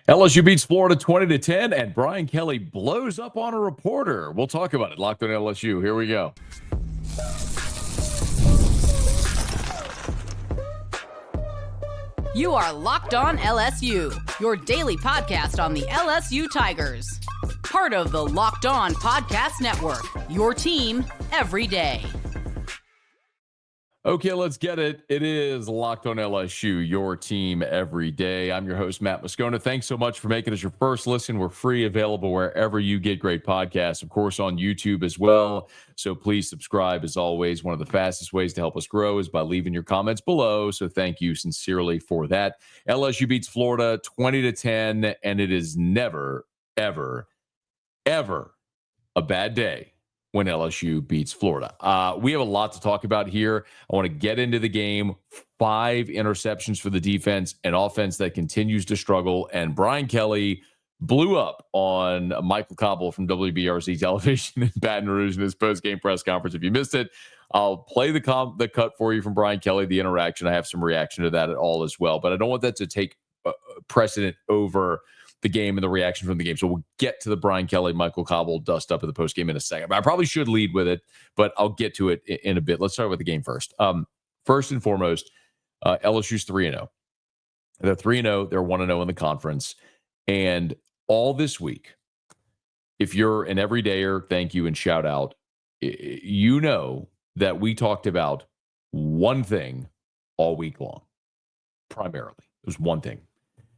LSU beats Florida 20-10, and Brian Kelly blows up on a reporter. We'll talk about it. Locked on LSU. Here we go. You are Locked On LSU, your daily podcast on the LSU Tigers. Part of the Locked On Podcast Network, your team every day. Okay, let's get it. It is Locked On LSU, your team every day. I'm your host, Matt Moscona. Thanks so much for making us your first listen. We're free, available wherever you get great podcasts, of course, on YouTube as well. So please subscribe. As always, one of the fastest ways to help us grow is by leaving your comments below. So thank you sincerely for that. LSU beats Florida 20-10, and it is never, ever, ever a bad day when LSU beats Florida. We have a lot to talk about here. I want to get into the game. 5 interceptions for the defense, an offense that continues to struggle. And Brian Kelly blew up on Michael Cobble from WBRZ television in Baton Rouge in his post-game press conference. If you missed it, I'll play the cut for you from Brian Kelly, the interaction. I have some reaction to that at all as well. But I don't want that to take precedent over the game and the reaction from the game. So we'll get to the Brian Kelly, Michael Cobble dust up in the postgame in a second. But I probably should lead with it, but I'll get to it in a bit. Let's start with the game first. First and foremost, LSU's 3-0. They're 3-0. They're 1-0 in the conference. And all this week, if you're an everydayer, thank you and shout out. You know that we talked about one thing all week long, primarily. It was one thing.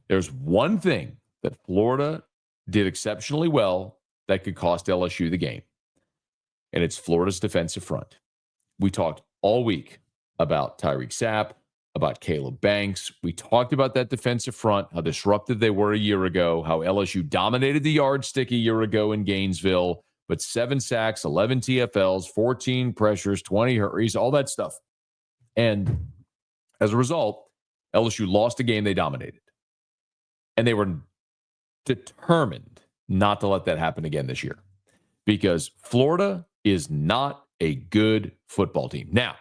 There's one thing that Florida did exceptionally well that could cost LSU the game. And it's Florida's defensive front. We talked all week about Tyreek Sapp, about Caleb Banks. We talked about that defensive front, how disruptive they were a year ago, how LSU dominated the yardstick a year ago in Gainesville, but 7 sacks, 11 TFLs, 14 pressures, 20 hurries, all that stuff. And as a result, LSU lost a game they dominated. And they were determined not to let that happen again this year because Florida is not a good football team. Now,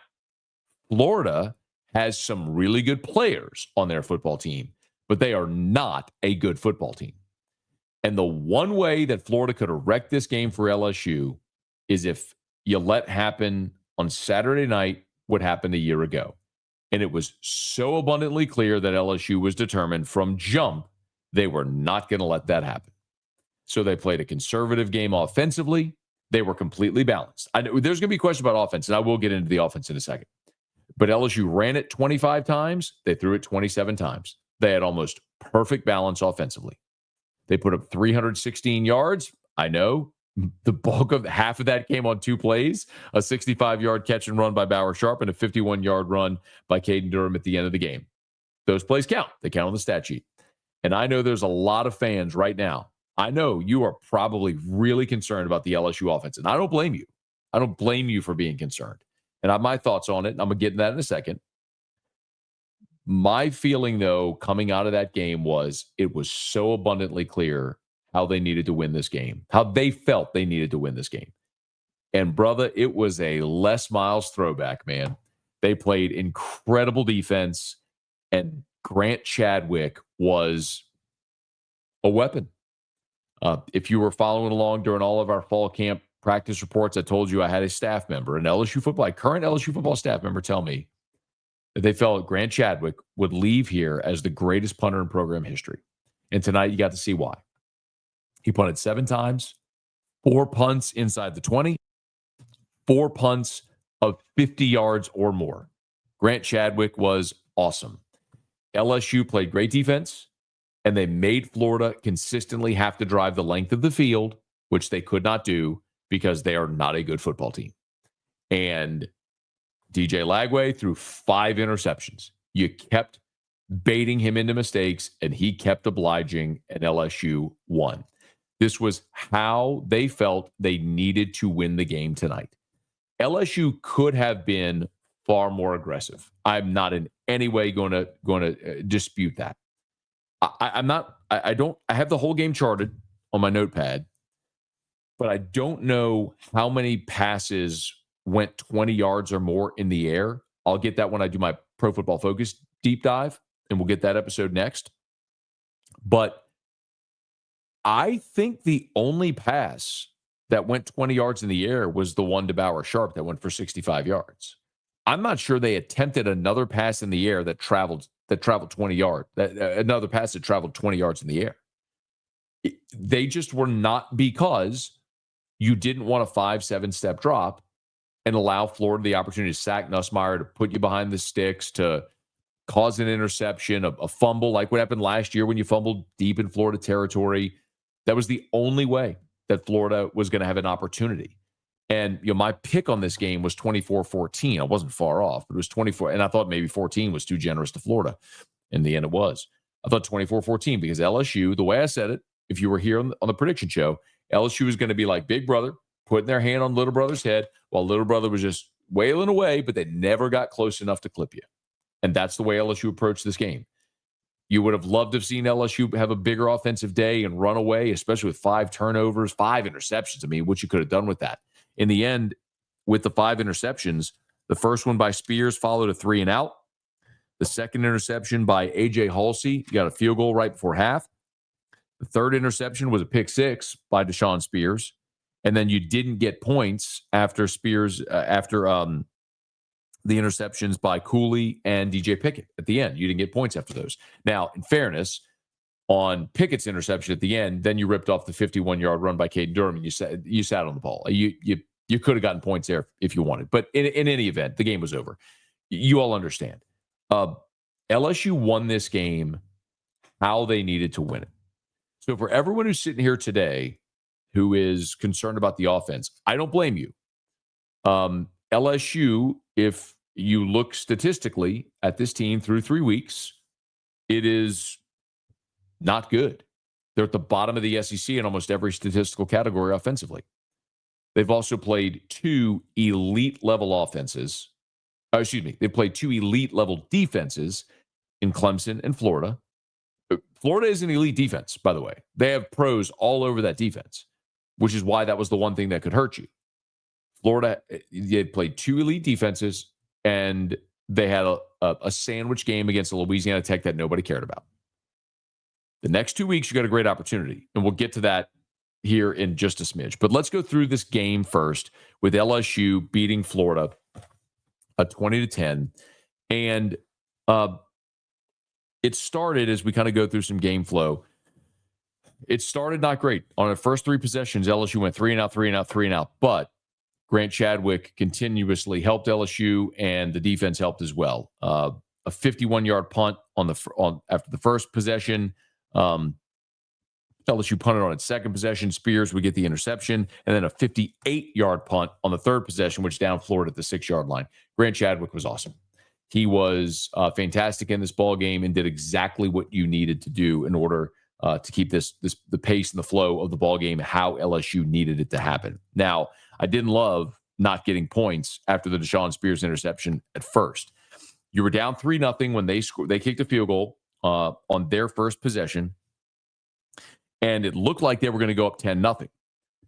Florida has some really good players on their football team, but they are not a good football team. And the one way that Florida could have wrecked this game for LSU is if you let happen on Saturday night what happened a year ago. And it was so abundantly clear that LSU was determined from jump they were not going to let that happen. So they played a conservative game offensively. They were completely balanced. I know there's going to be a question about offense, and I will get into the offense in a second. But LSU ran it 25 times. They threw it 27 times. They had almost perfect balance offensively. They put up 316 yards. I know the bulk of half of that came on 2 plays, a 65-yard catch and run by Bauer Sharp and a 51-yard run by Caden Durham at the end of the game. Those plays count. They count on the stat sheet. And I know there's a lot of fans right now. I know you are probably really concerned about the LSU offense, and I don't blame you. I don't blame you for being concerned. And I have my thoughts on it, and I'm going to get into that in a second. My feeling, though, coming out of that game was it was so abundantly clear how they needed to win this game, how they felt they needed to win this game. And, brother, it was a Les Miles throwback, man. They played incredible defense, and Grant Chadwick was a weapon. If you were following along during all of our fall camp practice reports, I told you I had a staff member, current LSU football staff member, tell me that they felt Grant Chadwick would leave here as the greatest punter in program history. And tonight you got to see why. He punted 7 times, 4 punts inside the 20, 4 punts of 50 yards or more. Grant Chadwick was awesome. LSU played great defense, and they made Florida consistently have to drive the length of the field, which they could not do because they are not a good football team. And DJ Lagway threw 5 interceptions. You kept baiting him into mistakes, and he kept obliging, and LSU won. This was how they felt they needed to win the game tonight. LSU could have been far more aggressive. I'm not in any way going to dispute that. I have the whole game charted on my notepad, but I don't know how many passes went 20 yards or more in the air. I'll get that when I do my Pro Football Focus deep dive, and we'll get that episode next. But I think the only pass that went 20 yards in the air was the one to Bauer Sharp that went for 65 yards. I'm not sure they attempted another pass in the air that traveled 20 yards. Another pass that traveled 20 yards in the air. They just were not, because you didn't want a 5-7 step drop and allow Florida the opportunity to sack Nussmeier, to put you behind the sticks, to cause an interception, a fumble, like what happened last year when you fumbled deep in Florida territory. That was the only way that Florida was going to have an opportunity. And my pick on this game was 24-14. I wasn't far off, but it was 24. And I thought maybe 14 was too generous to Florida. In the end, it was. I thought 24-14 because LSU, the way I said it, if you were here on the prediction show, LSU was going to be like Big Brother, putting their hand on Little Brother's head while Little Brother was just wailing away, but they never got close enough to clip you. And that's the way LSU approached this game. You would have loved to have seen LSU have a bigger offensive day and run away, especially with 5 turnovers, 5 interceptions. I mean, what you could have done with that. In the end, with the 5 interceptions, the first one by Spears followed a 3-and-out. The second interception by A.J. Halsey, you got a field goal right before half. The third interception was a pick 6 by Deshaun Spears. And then you didn't get points after Spears, the interceptions by Cooley and DJ Pickett at the end. You didn't get points after those. Now, in fairness, on Pickett's interception at the end, then you ripped off the 51-yard run by Caden Durham, and you sat on the ball. You could have gotten points there if you wanted. But in any event, the game was over. You all understand. LSU won this game how they needed to win it. So for everyone who's sitting here today who is concerned about the offense, I don't blame you. LSU, if you look statistically at this team through 3 weeks, it is not good. They're at the bottom of the SEC in almost every statistical category offensively. They've also played 2 elite-level offenses. They played 2 elite-level defenses in Clemson and Florida. Florida is an elite defense, by the way. They have pros all over that defense, which is why that was the one thing that could hurt you. Florida, they played 2 elite defenses, and they had a sandwich game against a Louisiana Tech that nobody cared about. The next 2 weeks, you got a great opportunity, and we'll get to that here in just a smidge. But let's go through this game first with LSU beating Florida 20-10. And it started, as we kind of go through some game flow, it started not great. On the first 3 possessions, LSU went 3-and-out, 3-and-out, 3-and-out. But Grant Chadwick continuously helped LSU, and the defense helped as well. A 51-yard punt after the first possession. LSU punted on its second possession. Spears would get the interception, and then a 58-yard punt on the third possession, which down Florida at the 6-yard line. Grant Chadwick was awesome. He was fantastic in this ball game and did exactly what you needed to do in order to keep the pace and the flow of the ball game how LSU needed it to happen. Now, I didn't love not getting points after the Deshaun Spears interception at first. You were down 3-0 when they kicked a field goal on their first possession, and it looked like they were going to go up 10-0.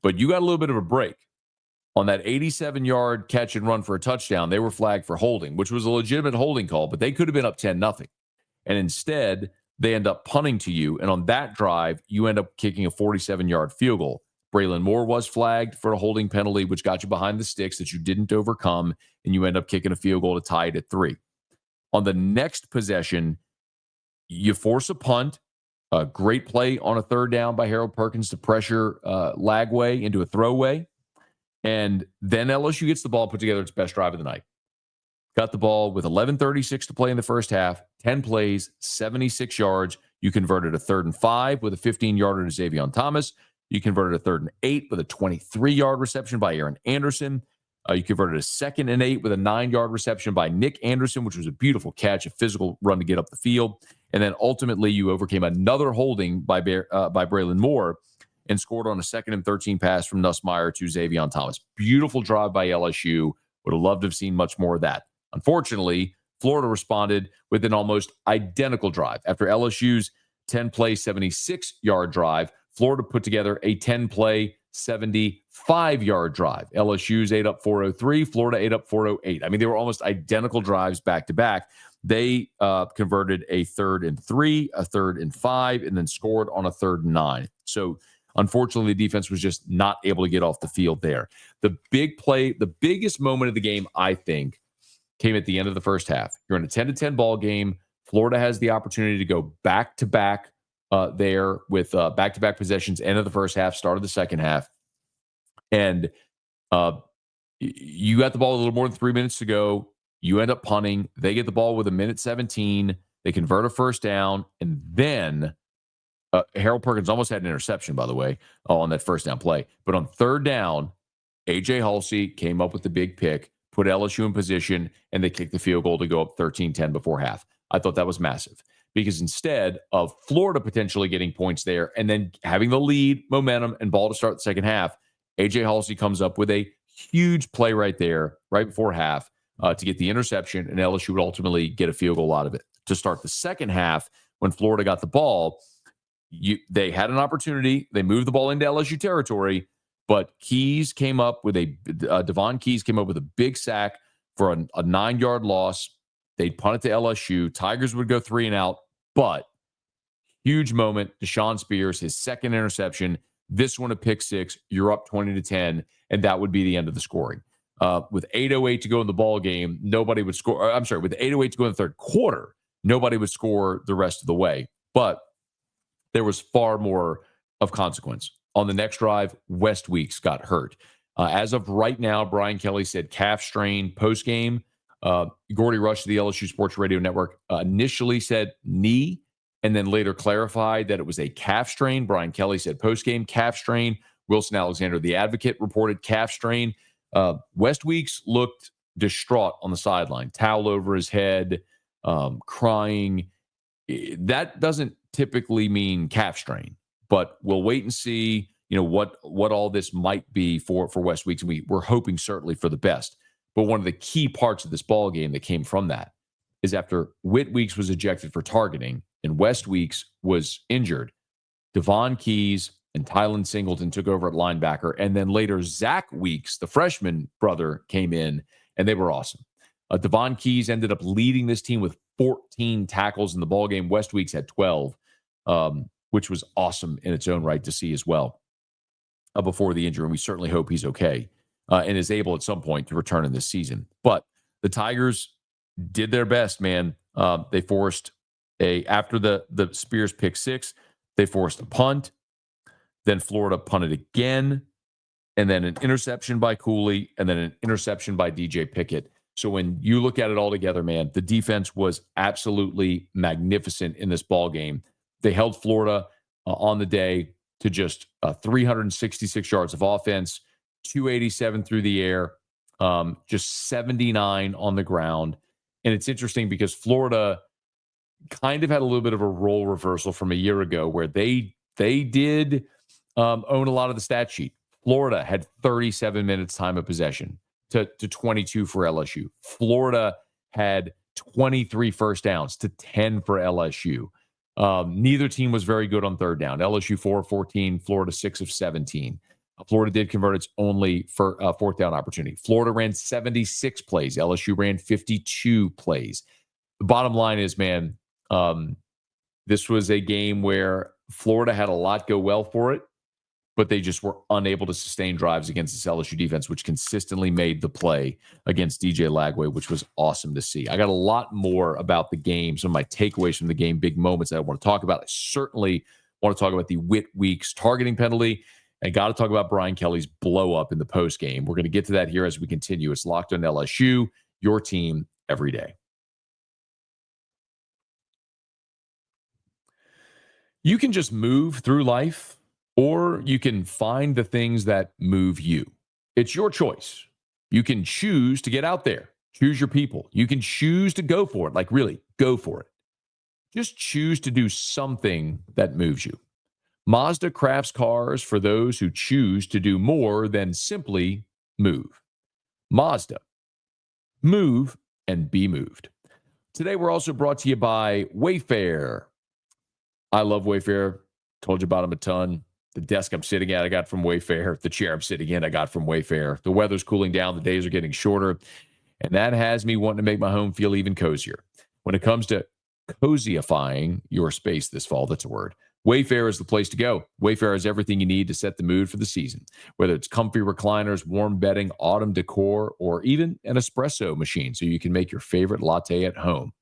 But you got a little bit of a break. On that 87-yard catch and run for a touchdown, they were flagged for holding, which was a legitimate holding call, but they could have been up 10-0. And instead, they end up punting to you, and on that drive, you end up kicking a 47-yard field goal. Braylon Moore was flagged for a holding penalty, which got you behind the sticks that you didn't overcome, and you end up kicking a field goal to tie it at 3. On the next possession, you force a punt, a great play on a third down by Harold Perkins to pressure Lagway into a throwaway, and then LSU gets the ball, put together its best drive of the night. Got the ball with 11:36 to play in the first half, 10 plays, 76 yards. You converted a 3rd and 5 with a 15-yarder to Xavier Thomas. You converted a 3rd and 8 with a 23-yard reception by Aaron Anderson. You converted a 2nd and 8 with a 9-yard reception by Nick Anderson, which was a beautiful catch, a physical run to get up the field. And then ultimately you overcame another holding by Braylon Moore and scored on a 2nd and 13 pass from Nussmeier to Xavier Thomas. Beautiful drive by LSU. Would have loved to have seen much more of that. Unfortunately, Florida responded with an almost identical drive. After LSU's 10-play, 76-yard drive, Florida put together a 10-play, 75-yard drive. LSU's ate up 403. Florida ate up 408. I mean, they were almost identical drives back-to-back. They converted a 3rd and 3, a 3rd and 5, and then scored on a 3rd and 9. So unfortunately, the defense was just not able to get off the field there. The big play, the biggest moment of the game, I think, came at the end of the first half. You're in a 10-10 ball game. Florida has the opportunity to go back-to-back there with back-to-back possessions, end of the first half, start of the second half. And you got the ball a little more than 3 minutes to go. You end up punting. They get the ball with 1:17. They convert a first down. And then Harold Perkins almost had an interception, by the way, on that first down play. But on 3rd down, A.J. Halsey came up with the big pick, put LSU in position, and they kicked the field goal to go up 13-10 before half. I thought that was massive because instead of Florida potentially getting points there and then having the lead, momentum, and ball to start the second half, A.J. Halsey comes up with a huge play right there, right before half, to get the interception, and LSU would ultimately get a field goal out of it. To start the second half, when Florida got the ball, they had an opportunity. They moved the ball into LSU territory, but Keys came up with Devon Keys came up with a big sack for a 9-yard loss. They'd punt it to LSU. Tigers would go 3 and out, but huge moment. Deshaun Spears, his second interception. This one a pick 6. You're up 20-10, and that would be the end of the scoring. With 8:08 to go in the ball game, nobody would score. I'm sorry, with 8:08 to go in the third quarter, nobody would score the rest of the way. But there was far more of consequence. On the next drive, West Weeks got hurt. As of right now, Brian Kelly said calf strain post-game. Gordy Rush of the LSU Sports Radio Network initially said knee and then later clarified that it was a calf strain. Brian Kelly said post-game calf strain. Wilson Alexander, the Advocate, reported calf strain. West Weeks looked distraught on the sideline, towel over his head, crying. That doesn't typically mean calf strain, but we'll wait and see, what all this might be for West Weeks. And we're hoping certainly for the best. But one of the key parts of this ball game that came from that is after Whit Weeks was ejected for targeting and West Weeks was injured, Devon Keys and Tylen Singleton took over at linebacker. And then later, Zach Weeks, the freshman brother, came in, and they were awesome. Devon Keys ended up leading this team with 14 tackles in the ballgame. West Weeks had 12, which was awesome in its own right to see as well before the injury. And we certainly hope he's okay and is able at some point to return in this season. But the Tigers did their best, man. They forced after the Spears pick 6, they forced a punt. Then Florida punted again, and then an interception by Cooley, and then an interception by DJ Pickett. So when you look at it all together, man, the defense was absolutely magnificent in this ball game. They held Florida on the day to just 366 yards of offense, 287 through the air, just 79 on the ground. And it's interesting because Florida kind of had a little bit of a role reversal from a year ago where they did own a lot of the stat sheet. Florida had 37 minutes time of possession to 22 for LSU. Florida had 23 first downs to 10 for LSU. Neither team was very good on third down. LSU 4 of 14, Florida 6 of 17. Florida did convert its only fourth down opportunity. Florida ran 76 plays. LSU ran 52 plays. The bottom line is, man, this was a game where Florida had a lot go well for it, but they just were unable to sustain drives against this LSU defense, which consistently made the play against DJ Lagway, which was awesome to see. I got a lot more about the game, some of my takeaways from the game, big moments that I want to talk about. I certainly want to talk about the Whit Weeks targeting penalty, and got to talk about Brian Kelly's blow up in the post game. We're going to get to that here as we continue. It's Locked on LSU, your team every day. You can just move through life, or you can find the things that move you. It's your choice. You can choose to get out there, choose your people. You can choose to go for it, like really go for it. Just choose to do something that moves you. Mazda crafts cars for those who choose to do more than simply move. Mazda. Move and be moved. Today, we're also brought to you by Wayfair. I love Wayfair. Told you about them a ton. The desk I'm sitting at, I got from Wayfair. The chair I'm sitting in, I got from Wayfair. The weather's cooling down. The days are getting shorter. And that has me wanting to make my home feel even cozier. When it comes to cozyifying your space this fall, that's a word, Wayfair is the place to go. Wayfair has everything you need to set the mood for the season, whether it's comfy recliners, warm bedding, autumn decor, or even an espresso machine so you can make your favorite latte at home.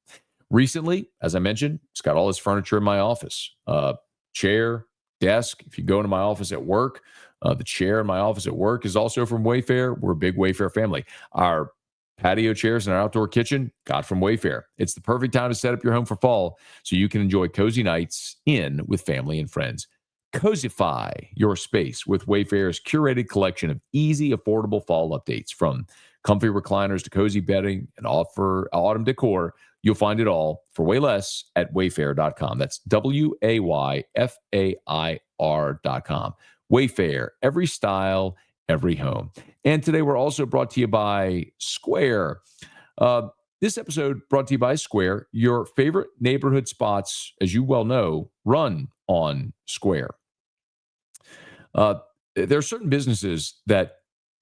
Recently, as I mentioned, it's got all this furniture in my office, chair, desk. If you go into my office at work, the chair in my office at work is also from Wayfair. We're a big Wayfair family. Our patio chairs in our outdoor kitchen got from Wayfair. It's the perfect time to set up your home for fall so you can enjoy cozy nights in with family and friends. Cozify your space with Wayfair's curated collection of easy, affordable fall updates, from comfy recliners to cozy bedding and autumn decor. You'll find it all for way less at wayfair.com. That's WAYFAIR.com. Wayfair, every style, every home. And today we're also brought to you by Square. This episode brought to you by Square. Your favorite neighborhood spots, as you well know, run on Square. There are certain businesses that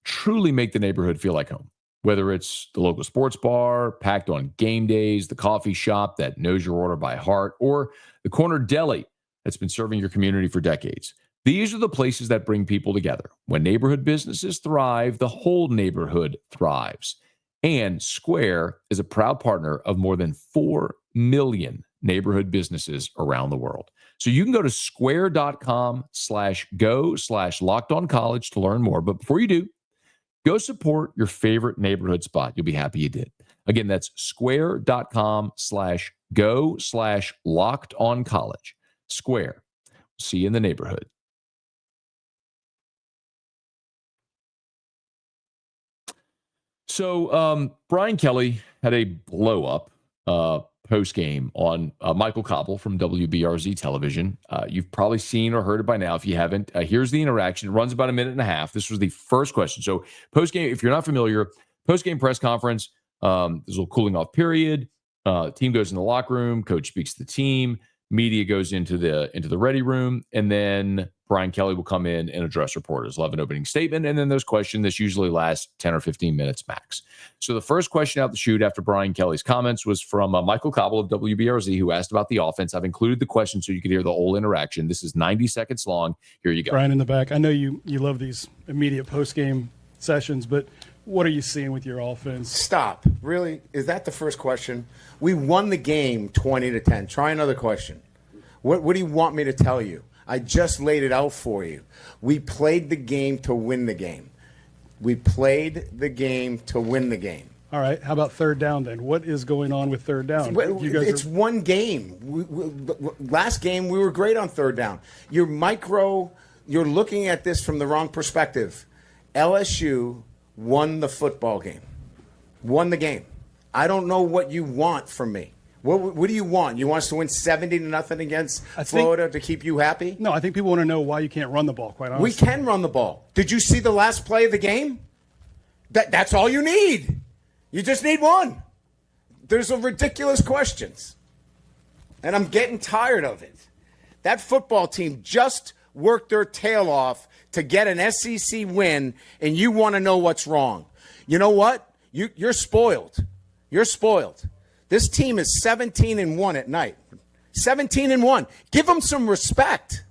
truly make the neighborhood feel like home, whether it's the local sports bar, packed on game days, the coffee shop that knows your order by heart, or the corner deli that's been serving your community for decades. These are the places that bring people together. When neighborhood businesses thrive, the whole neighborhood thrives. And Square is a proud partner of more than 4 million neighborhood businesses around the world. So you can go to square.com/go/lockedoncollege to learn more. But before you do, go support your favorite neighborhood spot. You'll be happy you did. Again, that's square.com/go/lockedoncollege. Square. See you in the neighborhood. So Brian Kelly had a blow-up post-game on Michael Koppel from WBRZ television. You've probably seen or heard it by now. If you haven't, here's the interaction. It runs about a minute and a half. This was the first question. So post-game, if you're not familiar, post-game press conference, there's a little cooling off period. Team goes in the locker room. Coach speaks to the team. Media goes into the ready room, and then Brian Kelly will come in and address reporters. He'll have an opening statement, and then there's questions that usually last 10 or 15 minutes max. So the first question out the chute after Brian Kelly's comments was from Michael Koppel of WBRZ, who asked about the offense. I've included the question so you could hear the whole interaction. This is 90 seconds long. Here you go. Brian in the back, I know you love these immediate post-game sessions, but what are you seeing with your offense? Stop. Really? Is that the first question? We won the game 20-10. Try another question. What do you want me to tell you? I just laid it out for you. We played the game to win the game. We played the game to win the game. All right. How about third down then? What is going on with third down? It's one game. Last game, we were great on third down. You're looking at this from the wrong perspective. LSU won the football game. Won the game. I don't know what you want from me. What do you want? You want us to win 70-0 against Florida to keep you happy? No, I think people want to know why you can't run the ball, quite honestly. We can run the ball. Did you see the last play of the game? That's all you need. You just need one. There's ridiculous questions. And I'm getting tired of it. That football team just worked their tail off to get an SEC win, and you want to know what's wrong. You know what? You're spoiled. You're spoiled. This team is 17-1 at night. 17-1. Give them some respect.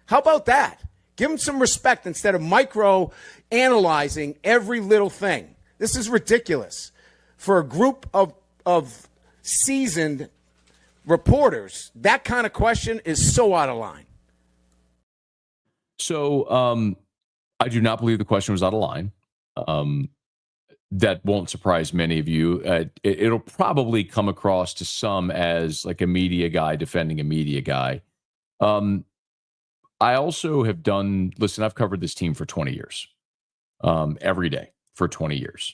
How about that? Give them some respect instead of micro-analyzing every little thing. This is ridiculous. For a group of seasoned reporters, that kind of question is so out of line. So I do not believe the question was out of line. That won't surprise many of you. It'll probably come across to some as like a media guy defending a media guy. I also have I've covered this team for 20 years, every day for 20 years.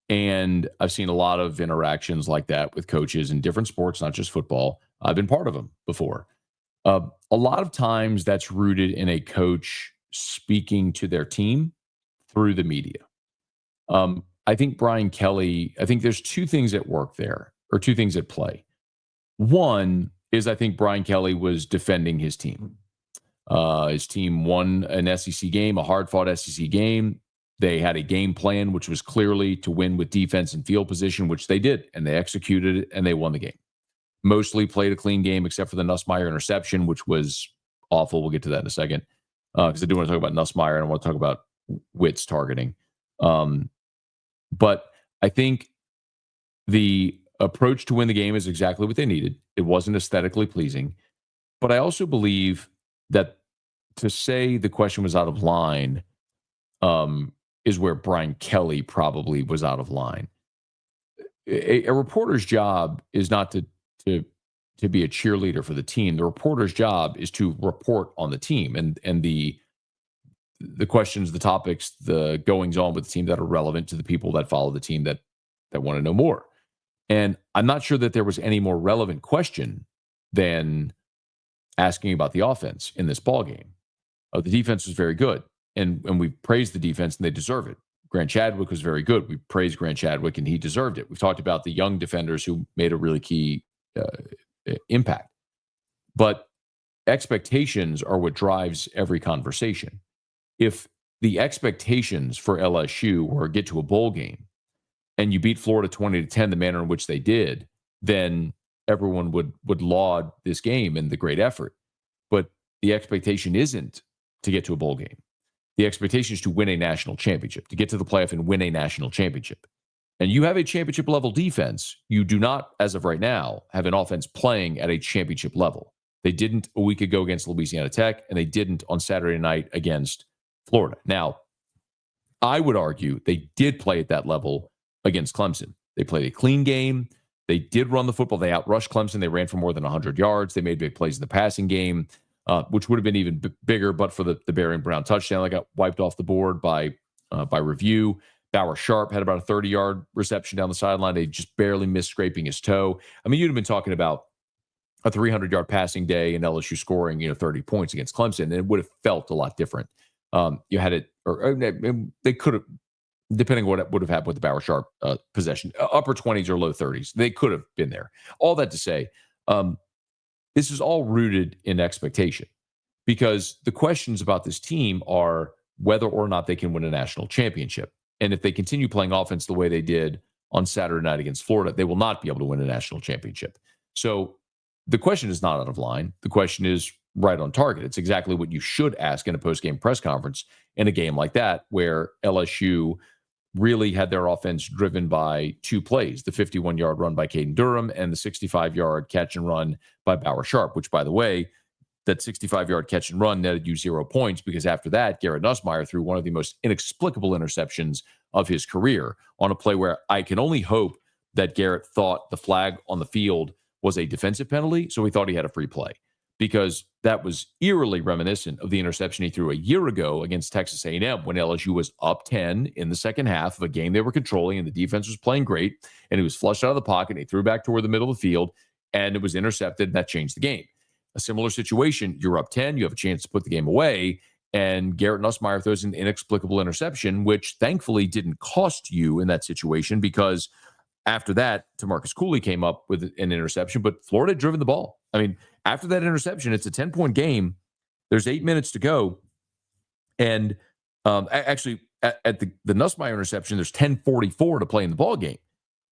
And I've seen a lot of interactions like that with coaches in different sports, not just football. I've been part of them before. A lot of times that's rooted in a coach speaking to their team through the media. I think Brian Kelly, there's two things at work there, or two things at play. One is I think Brian Kelly was defending his team. His team won an SEC game, a hard-fought SEC game. They had a game plan, which was clearly to win with defense and field position, which they did, and they executed it, and they won the game. mostly played a clean game except for the Nussmeier interception, which was awful. We'll get to that in a second because I do want to talk about Nussmeier and I want to talk about Witt's targeting. But I think the approach to win the game is exactly what they needed. It wasn't aesthetically pleasing. But I also believe that to say the question was out of line is where Brian Kelly probably was out of line. A reporter's job is not to be a cheerleader for the team. The reporter's job is to report on the team and the questions, the topics, the goings on with the team that are relevant to the people that follow the team that want to know more. And I'm not sure that there was any more relevant question than asking about the offense in this ballgame. The defense was very good, and we praised the defense, and they deserve it. Grant Chadwick was very good. We praised Grant Chadwick, and he deserved it. We've talked about the young defenders who made a really key impact. But expectations are what drives every conversation. If the expectations for LSU were get to a bowl game and you beat Florida 20-10 the manner in which they did, then everyone would laud this game and the great effort. But the expectation isn't to get to a bowl game. The expectation is to win a national championship, to get to the playoff and win a national championship. And you have a championship level defense. You do not, as of right now, have an offense playing at a championship level. They didn't a week ago against Louisiana Tech, and they didn't on Saturday night against Florida. Now, I would argue they did play at that level against Clemson. They played a clean game. They did run the football. They outrushed Clemson. They ran for more than 100 yards. They made big plays in the passing game, which would have been even bigger, but for the Barry Brown touchdown that got wiped off the board by review. Bauer Sharp had about a 30-yard reception down the sideline. They just barely missed scraping his toe. I mean, you'd have been talking about a 300-yard passing day and LSU scoring, 30 points against Clemson, and it would have felt a lot different. You had it, or they could have, depending on what would have happened with the Bauer Sharp possession, upper 20s or low 30s. They could have been there. All that to say, this is all rooted in expectation, because the questions about this team are whether or not they can win a national championship. And if they continue playing offense the way they did on Saturday night against Florida, they will not be able to win a national championship. So the question is not out of line. The question is right on target. It's exactly what you should ask in a post-game press conference in a game like that, where LSU really had their offense driven by two plays, the 51-yard run by Caden Durham and the 65-yard catch and run by Bauer Sharp, which, by the way, that 65-yard catch and run netted you 0 points, because after that, Garrett Nussmeier threw one of the most inexplicable interceptions of his career on a play where I can only hope that Garrett thought the flag on the field was a defensive penalty, so he thought he had a free play, because that was eerily reminiscent of the interception he threw a year ago against Texas A&M when LSU was up 10 in the second half of a game they were controlling and the defense was playing great, and he was flushed out of the pocket and he threw back toward the middle of the field and it was intercepted, and that changed the game. A similar situation, you're up 10, you have a chance to put the game away, and Garrett Nussmeier throws an inexplicable interception, which thankfully didn't cost you in that situation, because after that, Tamarcus Cooley came up with an interception, but Florida had driven the ball. I mean, after that interception, it's a 10-point game. There's 8 minutes to go. And actually, at the Nussmeier interception, there's 10:44 to play in the ball game.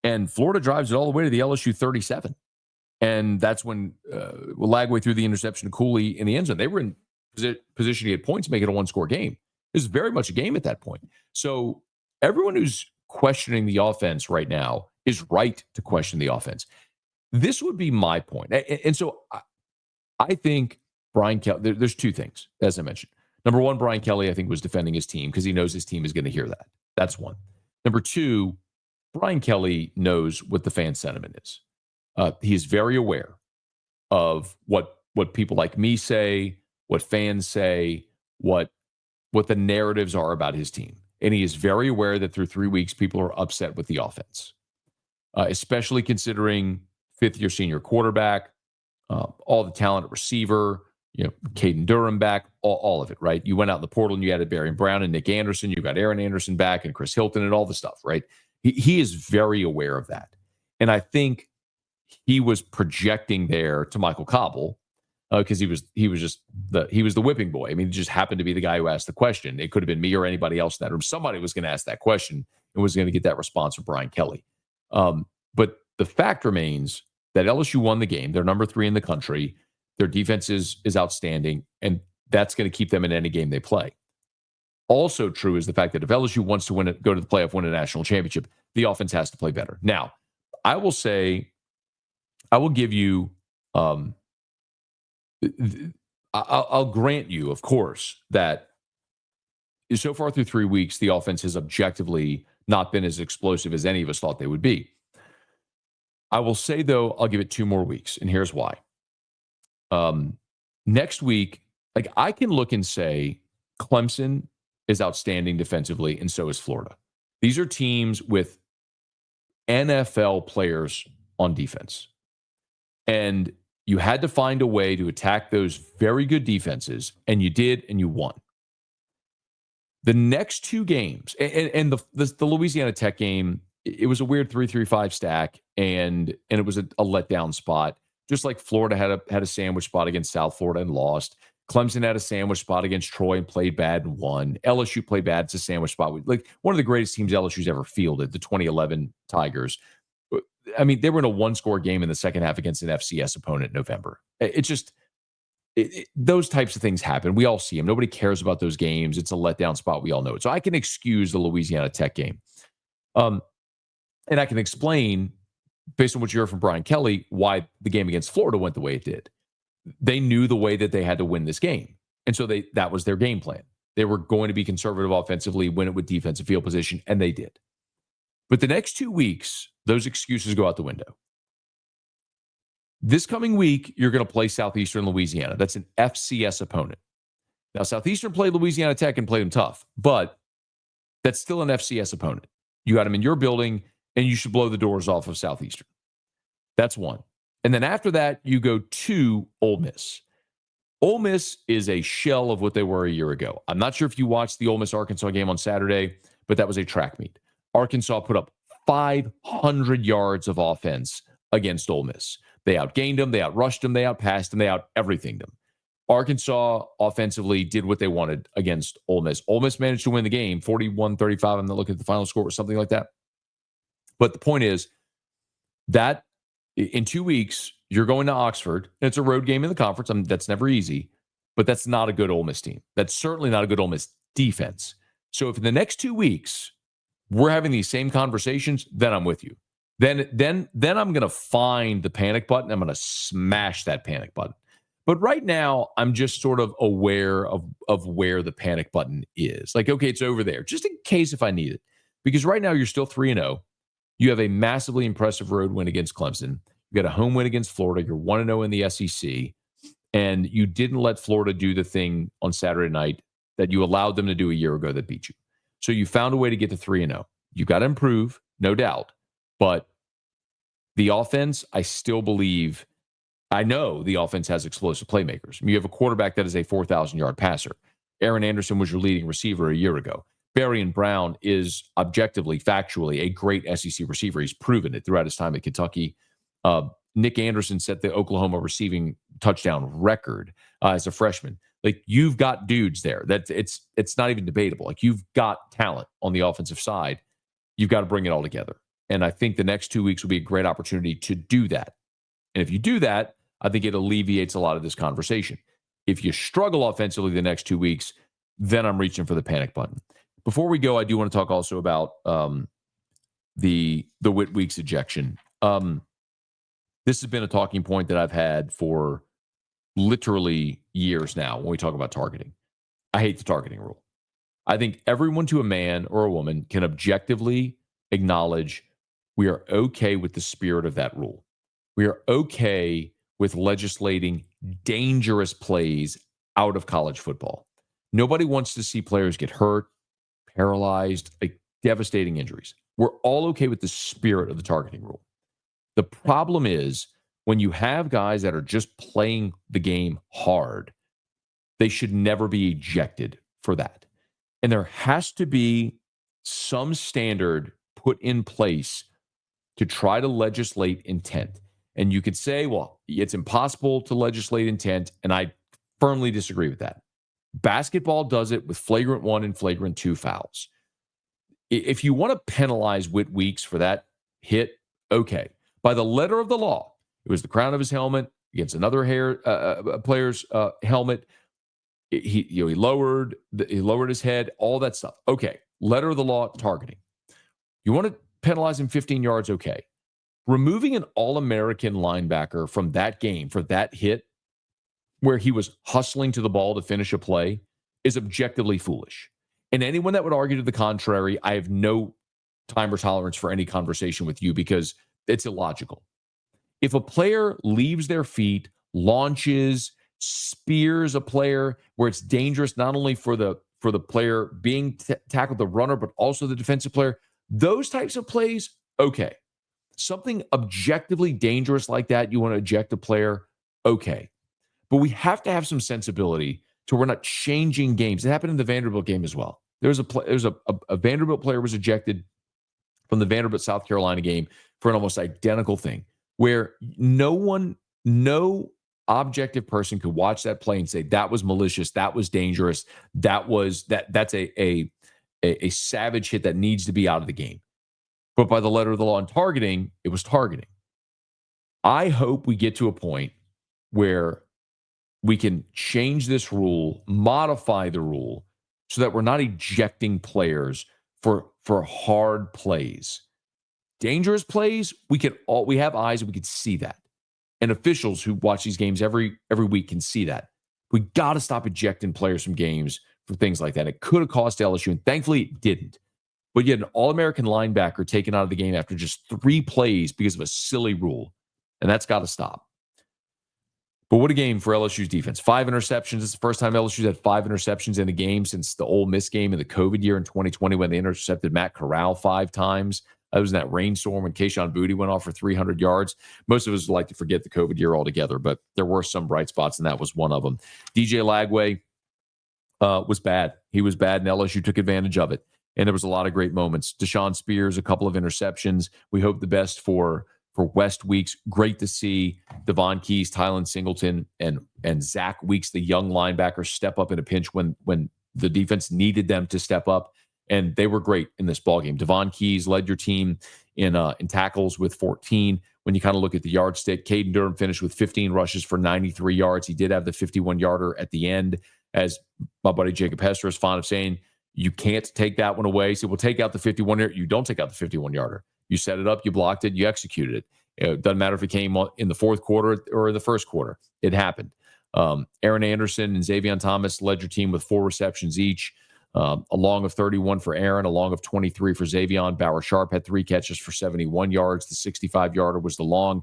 And Florida drives it all the way to the LSU 37. And that's when Lagway threw the interception to Cooley in the end zone. They were in position to get points, make it a one-score game. It was very much a game at that point. So everyone who's questioning the offense right now is right to question the offense. This would be my point. And so I think Brian Kelly, there's two things, as I mentioned. Number one, Brian Kelly, I think, was defending his team because he knows his team is going to hear that. That's one. Number two, Brian Kelly knows what the fan sentiment is. He is very aware of what people like me say, what fans say, what the narratives are about his team. And he is very aware that through 3 weeks, people are upset with the offense, especially considering fifth-year senior quarterback, all the talent at receiver, Caden Durham back, all of it, right? You went out in the portal and you added Barry Brown and Nick Anderson. You got Aaron Anderson back and Chris Hilton and all the stuff, right? He is very aware of that. And I think he was projecting there to Michael Cobble because he was the whipping boy. I mean, he just happened to be the guy who asked the question. It could have been me or anybody else in that room. Somebody was going to ask that question and was going to get that response from Brian Kelly. But the fact remains that LSU won the game. They're number 3 in the country. Their defense is outstanding, and that's going to keep them in any game they play. Also true is the fact that if LSU wants to go to the playoff, win a national championship, the offense has to play better. Now, I will give you, I'll grant you, of course, that so far through 3 weeks, the offense has objectively not been as explosive as any of us thought they would be. I will say, though, I'll give it 2 more weeks, and here's why. Next week, like, I can look and say Clemson is outstanding defensively, and so is Florida. These are teams with NFL players on defense. And you had to find a way to attack those very good defenses, and you did, and you won. The next 2 games, and the Louisiana Tech game, it was a weird 3-3-5 stack, and it was a letdown spot. Just like Florida had a sandwich spot against South Florida and lost. Clemson had a sandwich spot against Troy and played bad and won. LSU played bad. It's a sandwich spot. Like, one of the greatest teams LSU's ever fielded, the 2011 Tigers. I mean, they were in a 1-score game in the second half against an FCS opponent in November. It's just, those types of things happen. We all see them. Nobody cares about those games. It's a letdown spot. We all know it. So I can excuse the Louisiana Tech game. And I can explain, based on what you heard from Brian Kelly, why the game against Florida went the way it did. They knew the way that they had to win this game. And so that was their game plan. They were going to be conservative offensively, win it with defensive field position, and they did. But the next 2 weeks, those excuses go out the window. This coming week, you're going to play Southeastern Louisiana. That's an FCS opponent. Now, Southeastern played Louisiana Tech and played them tough, but that's still an FCS opponent. You got them in your building, and you should blow the doors off of Southeastern. That's one. And then after that, you go to Ole Miss. Ole Miss is a shell of what they were a year ago. I'm not sure if you watched the Ole Miss-Arkansas game on Saturday, but that was a track meet. Arkansas put up 500 yards of offense against Ole Miss. They outgained them, they outrushed them, they outpassed them, they out-everythinged them. Arkansas offensively did what they wanted against Ole Miss. Ole Miss managed to win the game, 41-35. I'm not looking at the final score or something like that. But the point is that in 2 weeks, you're going to Oxford, and it's a road game in the conference. I mean, that's never easy, but that's not a good Ole Miss team. That's certainly not a good Ole Miss defense. So if in the next 2 weeks we're having these same conversations, then I'm with you. Then I'm going to find the panic button. I'm going to smash that panic button. But right now, I'm just sort of aware of where the panic button is. Like, okay, it's over there, just in case if I need it. Because right now, you're still 3-0. You have a massively impressive road win against Clemson. You got a home win against Florida. You're 1-0 in the SEC. And you didn't let Florida do the thing on Saturday night that you allowed them to do a year ago that beat you. So you found a way to get to 3-0. You got to improve, no doubt. But the offense, I still believe, I know the offense has explosive playmakers. I mean, you have a quarterback that is a 4,000-yard passer. Aaron Anderson was your leading receiver a year ago. Berrien Brown is objectively, factually, a great SEC receiver. He's proven it throughout his time at Kentucky. Nick Anderson set the Oklahoma receiving touchdown record as a freshman. Like, you've got dudes there. It's not even debatable. Like, you've got talent on the offensive side. You've got to bring it all together. And I think the next 2 weeks will be a great opportunity to do that. And if you do that, I think it alleviates a lot of this conversation. If you struggle offensively the next 2 weeks, then I'm reaching for the panic button. Before we go, I do want to talk also about the Whit Weeks ejection. This has been a talking point that I've had for literally years now when we talk about targeting. I hate the targeting rule. I think everyone to a man or a woman can objectively acknowledge we are okay with the spirit of that rule. We are okay with legislating dangerous plays out of college football. Nobody wants to see players get hurt, paralyzed, like devastating injuries. We're all okay with the spirit of the targeting rule. The problem is when you have guys that are just playing the game hard, they should never be ejected for that. And there has to be some standard put in place to try to legislate intent. And you could say, well, it's impossible to legislate intent, and I firmly disagree with that. Basketball does it with flagrant 1 and flagrant 2 fouls. If you want to penalize Whit Weeks for that hit, okay. By the letter of the law, It was the crown of his helmet against another player's helmet. He lowered his head, all that stuff. Okay, letter of the law, targeting. You want to penalize him 15 yards, okay. Removing an All-American linebacker from that game for that hit where he was hustling to the ball to finish a play is objectively foolish. And anyone that would argue to the contrary, I have no time or tolerance for any conversation with you because it's illogical. If a player leaves their feet, launches, spears a player where it's dangerous not only for the player being tackled, the runner, but also the defensive player, those types of plays, okay. Something objectively dangerous like that, you want to eject a player, okay. But we have to have some sensibility to we're not changing games. It happened in the Vanderbilt game as well. There's a Vanderbilt player was ejected from the Vanderbilt South Carolina game for an almost identical thing where no objective person could watch that play and say that was malicious, that was dangerous, that's a savage hit that needs to be out of the game. But by the letter of the law on targeting, it was targeting. I hope we get to a point where we can change this rule, modify the rule, so that we're not ejecting players for hard plays. Dangerous plays, we have eyes and we can see that. And officials who watch these games every week can see that. We got to stop ejecting players from games for things like that. It could have cost LSU, and thankfully it didn't. But you had an All-American linebacker taken out of the game after just 3 plays because of a silly rule. And that's got to stop. But what a game for LSU's defense. 5 interceptions. It's the first time LSU's had 5 interceptions in a game since the Ole Miss game in the COVID year in 2020 when they intercepted Matt Corral 5 times. That was in that rainstorm when Kayshon Boutte went off for 300 yards. Most of us like to forget the COVID year altogether, but there were some bright spots, and that was one of them. DJ Lagway was bad. He was bad, and LSU took advantage of it. And there was a lot of great moments. Deshaun Spears, a couple of interceptions. We hope the best for West Weeks. Great to see Devon Keys, Tylen Singleton, and Zach Weeks, the young linebacker, step up in a pinch when the defense needed them to step up. And they were great in this ballgame. Devon Keys led your team in tackles with 14. When you kind of look at the yardstick, Caden Durham finished with 15 rushes for 93 yards. He did have the 51-yarder at the end. As my buddy Jacob Hester is fond of saying, you can't take that one away. So we'll take out the 51-yarder. You don't take out the 51-yarder. You set it up, you blocked it, you executed it. It doesn't matter if it came in the fourth quarter or the first quarter. It happened. Aaron Anderson and Xavier Thomas led your team with 4 receptions each. A long of 31 for Aaron, a long of 23 for Xavier. Bauer Sharp had 3 catches for 71 yards. The 65-yarder was the long.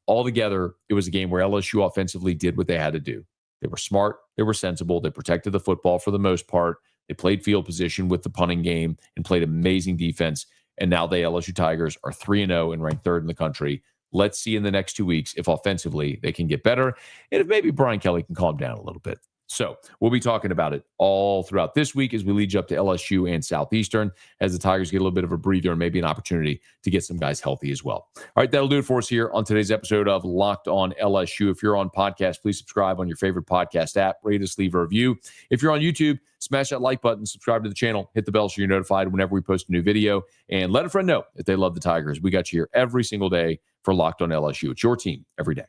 Altogether, it was a game where LSU offensively did what they had to do. They were smart. They were sensible. They protected the football for the most part. They played field position with the punting game and played amazing defense. And now the LSU Tigers are 3-0 and ranked 3rd in the country. Let's see in the next 2 weeks if offensively they can get better and if maybe Brian Kelly can calm down a little bit. So we'll be talking about it all throughout this week as we lead you up to LSU and Southeastern as the Tigers get a little bit of a breather and maybe an opportunity to get some guys healthy as well. All right, that'll do it for us here on today's episode of Locked On LSU. If you're on podcast, please subscribe on your favorite podcast app. Rate us, leave a review. If you're on YouTube, smash that like button, subscribe to the channel, hit the bell so you're notified whenever we post a new video, and let a friend know if they love the Tigers. We got you here every single day for Locked On LSU. It's your team every day.